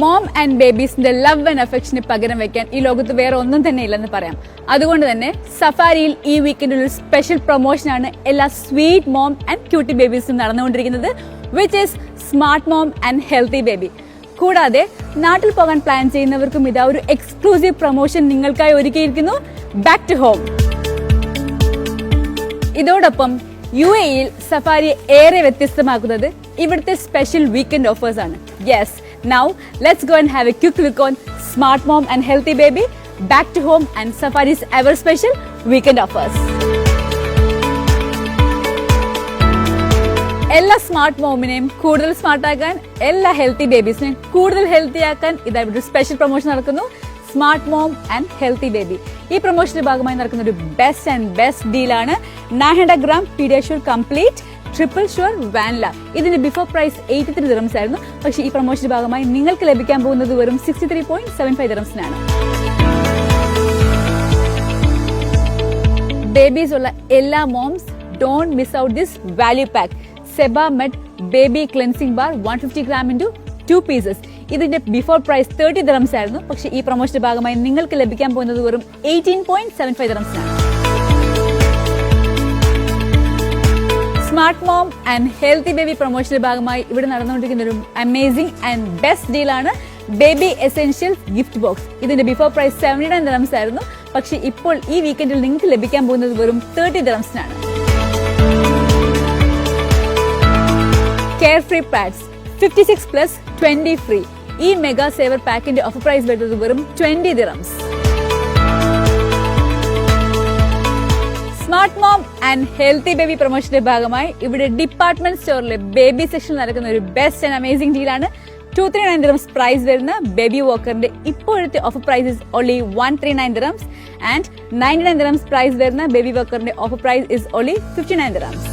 Mom and ബേബീസിന്റെ love and അഫെക്ഷന് പകരം വെക്കാൻ ഈ ലോകത്ത് വേറെ ഒന്നും തന്നെ ഇല്ലെന്ന് പറയാം. അതുകൊണ്ട് തന്നെ സഫാരിയിൽ ഈ വീക്കെൻഡിൽ ഒരു സ്പെഷ്യൽ പ്രൊമോഷനാണ് എല്ലാ സ്വീറ്റ് മോം ആൻഡ് ക്യൂട്ടി ബേബീസും നടന്നുകൊണ്ടിരിക്കുന്നത്, which is smart mom and healthy baby. കൂടാതെ നാട്ടിൽ പോകാൻ പ്ലാൻ ചെയ്യുന്നവർക്കും ഇതാ ഒരു എക്സ്ക്ലൂസീവ് പ്രൊമോഷൻ നിങ്ങൾക്കായി ഒരുക്കിയിരിക്കുന്നു, ബാക്ക് ടു ഹോം. ഇതോടൊപ്പം UAEയിൽ സഫാരിയെ ഏറെ വ്യത്യസ്തമാക്കുന്നത് ഇവിടുത്തെ സ്പെഷ്യൽ വീക്കെൻഡ് ഓഫേഴ്സ് ആണ്. Yes, now let's go and have a quick look on Smart Mom and Healthy Baby, Back to Home and Safari's ever special weekend offers. എല്ലാ smart മോമിനെയും കൂടുതൽ smart ആക്കാൻ, എല്ലാ healthy ബേബീസിനെയും കൂടുതൽ ഹെൽത്തി ആക്കാൻ ഇതാ ഇവിടെ ഒരു സ്പെഷ്യൽ പ്രൊമോഷൻ നടക്കുന്നു, smart mom and healthy baby. ഈ പ്രൊമോഷന്റെ ഭാഗമായി നടക്കുന്ന ഒരു ബെസ്റ്റ് ഡീലാണ് 900 gram PediaSure complete triple sure vanilla. ഇതിന്റെ ബിഫോർ പ്രൈസ് 83 dirhams ആയിരുന്നു. പക്ഷേ ഈ പ്രൊമോഷന്റെ ഭാഗമായി നിങ്ങൾക്ക് ലഭിക്കാൻ പോകുന്നത് വെറും 63.75 dirhamsനാണ്. ബേബീസ് ഉള്ള എല്ലാ moms don't miss out this value pack. Sebamed baby cleansing bar 150 gram into 2 pieces. ഇതിന്റെ ബിഫോർ പ്രൈസ് 30 dirhams ആയിരുന്നു. പക്ഷേ ഈ പ്രൊമോഷന്റെ ഭാഗമായി നിങ്ങൾക്ക് ലഭിക്കാൻ പോകുന്നത് വെറും 18.75 dirhamsനാണ്. Smart mom and healthy baby പ്രൊമോഷന്റെ ഭാഗമായി ഇവിടെ നടന്നുകൊണ്ടിരിക്കുന്ന ഒരു അമേസിംഗ് ആൻഡ് ബെസ്റ്റ് ഡീലാണ് ബേബി എസെൻഷ്യൽസ് ഗിഫ്റ്റ് ബോക്സ്. ഇതിന്റെ ബിഫോർ പ്രൈസ് 79 dirhams ആയിരുന്നു. പക്ഷേ ഇപ്പോൾ ഈ വീക്കെൻഡിൽ നിങ്ങൾക്ക് ലഭിക്കാൻ പോകുന്നത് വെറും 30 dirhamsനാണ്. Carefree pads 56+ 20 free. ഈ മെഗാ സേവർ പാക്കിന്റെ ഓഫർ പ്രൈസ് വരുന്നത് വെറും 20 dirhams. Smart mom and healthy baby പ്രൊമോഷന്റെ ഭാഗമായി ഇവിടെ ഡിപ്പാർട്ട്മെന്റ് സ്റ്റോറിലെ ബേബി സെക്ഷനിൽ നടക്കുന്ന ഒരു ബെസ്റ്റ് ആൻഡ് അമേസിംഗ് ഡീലാണ്. 239 dirhams പ്രൈസ് വരുന്ന ബേബി വോക്കറിന്റെ ഇപ്പോഴത്തെ offer price is only 139 dirhams and 99 dirhams price വരുന്ന ബേബി വോക്കറിന്റെ offer price is only 59 dirhams.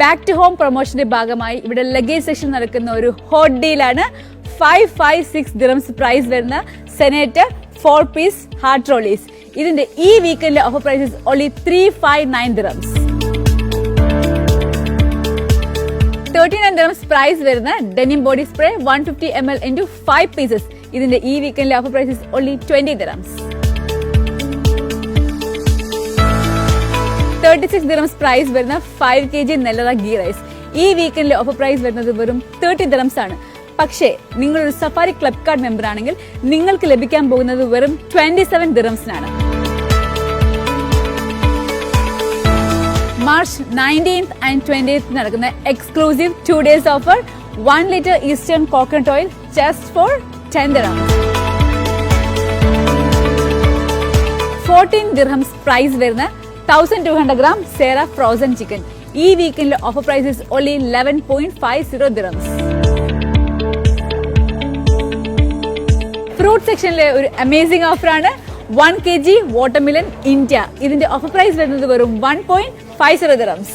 Back to home പ്രൊമോഷന്റെ ഭാഗമായി ഇവിടെ ലഗേജ് സെക്ഷൻ നടക്കുന്ന ഒരു ഹോട്ട് ഡീലാണ്. 556 dirhams പ്രൈസ് വരുന്ന സെനേറ്റർ 4-piece ഹാർഡ് ട്രോളീസ്. ഇതിന്റെ ഈ വീക്കെൻഡിലെ offer price is only 359 dirhams. 39 dirhams price വരുന്ന denim body spray 150 ml into 5 pieces. ഇതിന്റെ ഈ വീക്കെൻഡിലെ offer price is only 20 dirhams. 36 dirhams price വരുന്ന 5 kg നെല്ലറ ഗീ റൈസ്. ഈ വീക്കെൻഡിലെ ഓഫർ പ്രൈസ് വരുന്നത് വെറും 30 dirhams ആണ്. പക്ഷേ നിങ്ങളൊരു സഫാരി ക്ലബ് കാർഡ് മെമ്പർ ആണെങ്കിൽ നിങ്ങൾക്ക് ലഭിക്കാൻ പോകുന്നത് വെറും 27 dirhamsനാണ്. മാർച്ച് 19th and 20th നടക്കുന്ന exclusive 2 days offer 1 liter Eastern coconut oil just for 10 dirhams. 14 dirhams price വരുന്ന 1200 gram സേറ ഫ്രോസൺ ചിക്കൻ. ഈ വീക്കെൻഡിലെ offer price is only 11.50 dirhams. Fruit സെക്ഷനിലെ ഒരു അമേസിംഗ് ഓഫറാണ് 1 kg വാട്ടർമെലൺ ഇന്ത്യ. ഇതിന്റെ ഓഫർ പ്രൈസ് വരുന്നത് വെറും 1.50 dirhams.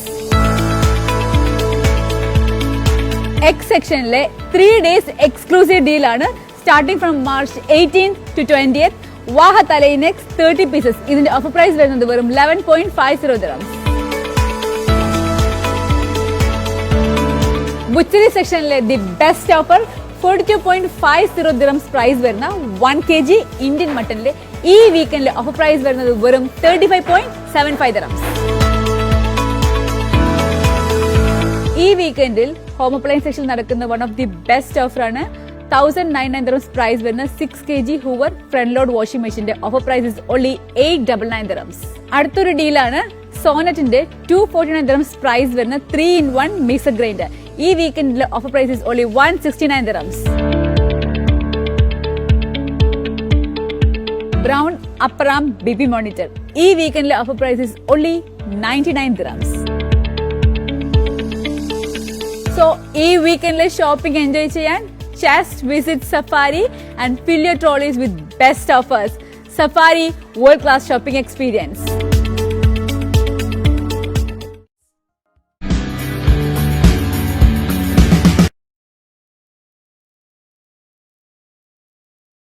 എഗ് സെക്ഷനിലെ 3 days എക്സ്ക്ലൂസീവ് ഡീലാണ്. Starting from March 18th to 20th വാഹ തലൈനെക്സ് 30 pieces. ഇതിന്റെ ഓഫർ പ്രൈസ് വരുന്നത് വെറും 11.50 dirhams. ബുച്ചറി സെക്ഷനിലെ the best offer 42.50 dirhams price വരുന്ന 1 kg ഇന്ത്യൻ മട്ടണിലെ ഈ വീക്കെൻഡിലെ ഓഫർ പ്രൈസ് വരുന്നത് വെറും 35.75 dirhams. ഈ വീക്കെൻഡിൽ ഹോം അപ്ലയൻസ് സെക്ഷനിൽ നടക്കുന്ന വൺ ഓഫ് ദി ബെസ്റ്റ് ഓഫറാണ് 1099 dirhams പ്രൈസ് വരുന്ന 6 kg Hoover front load washing മെഷീന്റെ offer price is only 899 dirhams. അടുത്തൊരു ഡീലാണ് സോനറ്റിന്റെ 249 dirhams പ്രൈസ് വരുന്ന 3-in-1 മിക്സർ ഗ്രൈൻഡർ. ഈ വീക്കെൻഡിലെ offer price is only 169 dirhams. ബ്രൗൺ അപ്പറാം ബേബി മോണിറ്റർ. ഈ വീക്കെൻഡിലെ offer price is only 99 dirhams. So ഈ വീക്കെൻഡിലെ ഷോപ്പിംഗ് എൻജോയ് ചെയ്യാൻ just visit Safari and fill your trolleys with best offers. Safari, world-class shopping experience.